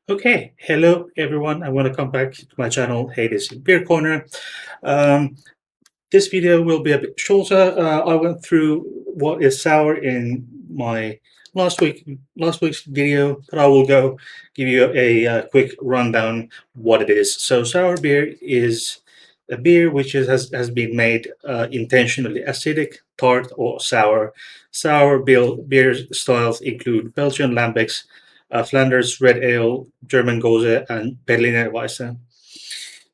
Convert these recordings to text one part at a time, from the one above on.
Okay, hello everyone. I want to come back to my channel. Hey, this is Beer Corner. Um, this video will be a bit shorter. I went through what is sour in my last week's video, but I will go give you a quick rundown what it is. So sour beer is a beer which has been made intentionally acidic, tart, or sour. Beer styles include Belgian Lambics, Flanders Red Ale, German Gose, and Berliner Weisse.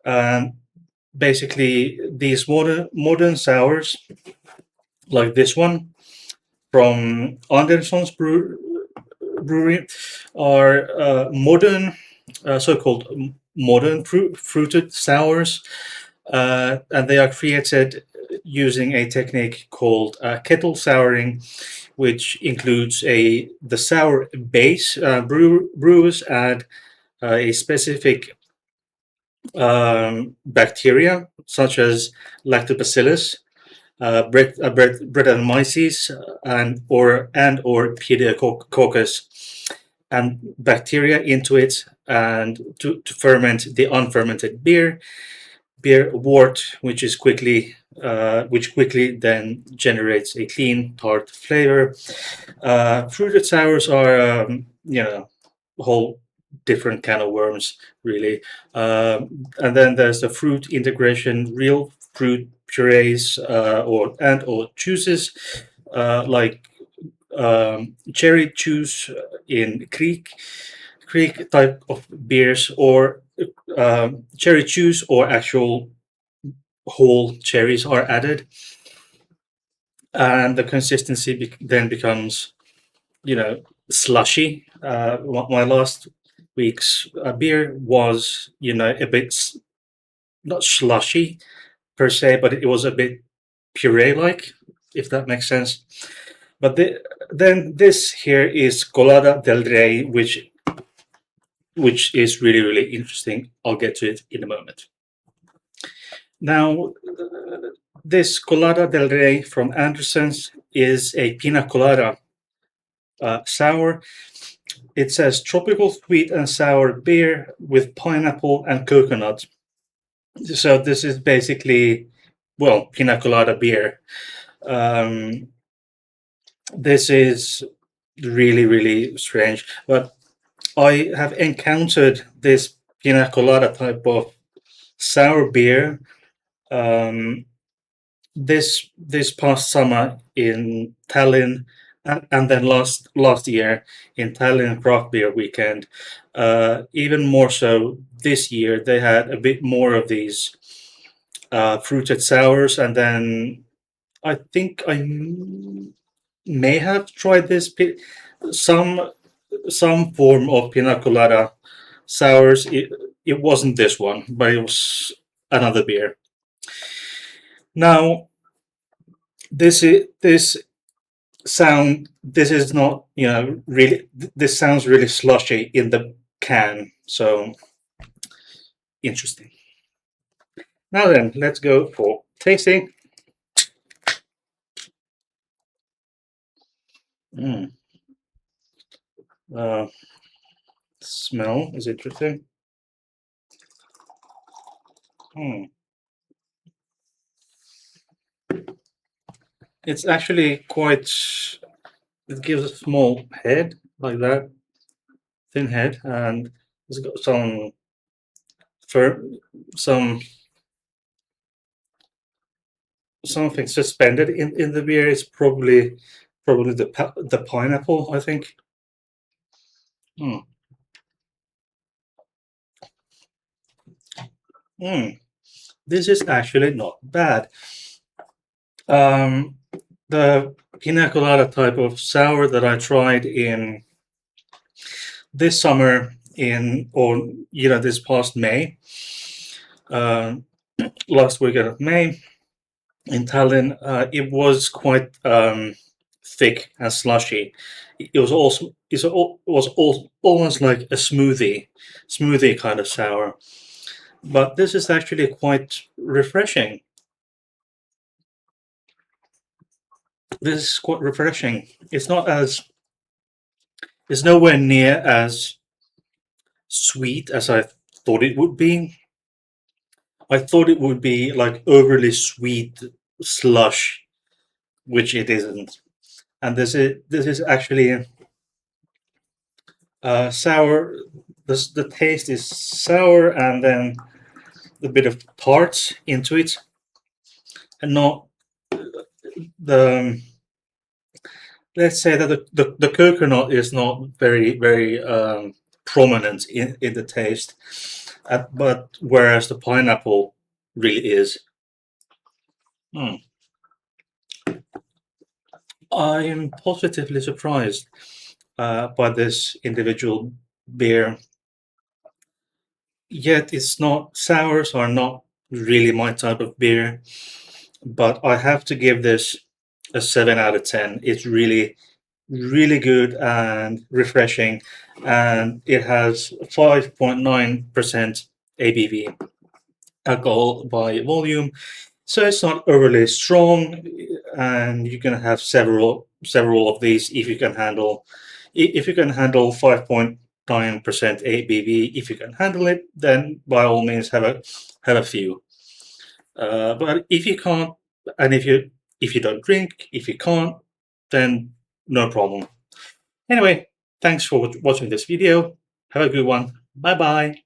Um, Basically, these modern sours, like this one from Anderson's brewery, are so-called modern fruited sours, and they are created using a technique called kettle souring, which includes the sour base. Brewers add a specific bacteria such as lactobacillus, Brettanomyces, and or Pediococcus, and bacteria into it, and to ferment the unfermented beer wort, which quickly then generates a clean tart flavor. Fruited sours are a whole different can of worms, really. And then there's the fruit integration, real fruit purees or juices, like cherry juice in creek type of beers, or cherry juice or actual whole cherries are added, and the consistency then becomes, slushy. My last week's beer was, a bit not slushy per se, but it was a bit puree-like, if that makes sense. But then this here is Colada del Ray, which is really, really interesting. I'll get to it in a moment. Now, this Colada del Rey from Anderson's is a pina colada sour. It says tropical sweet and sour beer with pineapple and coconut. So this is basically, well, pina colada beer. Um, this is really, really strange, but I have encountered this pina colada type of sour beer um, this past summer in Tallinn, and then last year in Tallinn Craft Beer Weekend. Even more so this year, they had a bit more of these fruited sours, and then I think may have tried some some form of pina colada sours. It wasn't this one, but it was another beer. Now, this is not, really, this sounds really slushy in the can, so interesting. Now then, let's go for tasting. Mm. uh, Smell is interesting. Mm. It's actually quite, it gives a small head like that, thin head, and it's got fir- some something suspended in the beer. It's probably the pineapple, I think. Mm. Mm. This is actually not bad. Um, the pina colada type of sour that I tried in this summer, this past May, uh, last weekend of May in Tallinn, it was quite thick and slushy. It was almost like a smoothie kind of sour. But this is actually quite refreshing. This is quite refreshing. It's nowhere near as sweet as I thought it would be. I thought it would be like overly sweet slush, which it isn't. And this is actually sour. The taste is sour and then a bit of tart into it, and not the. Let's say that the coconut is not very prominent in the taste, but whereas the pineapple really is. Mm. I am positively surprised by this individual beer. Yet it's not sours are not really my type of beer, but I have to give this a 7 out of 10. It's really good and refreshing, and it has 5.9% ABV, alcohol by volume. So it's not overly strong, and you can have several of these if you can handle if you can handle 5.9% ABV. If you can handle it, then by all means have a few. But if you can't, and if you don't drink, if you can't, then no problem. Anyway, thanks for watching this video. Have a good one. Bye bye.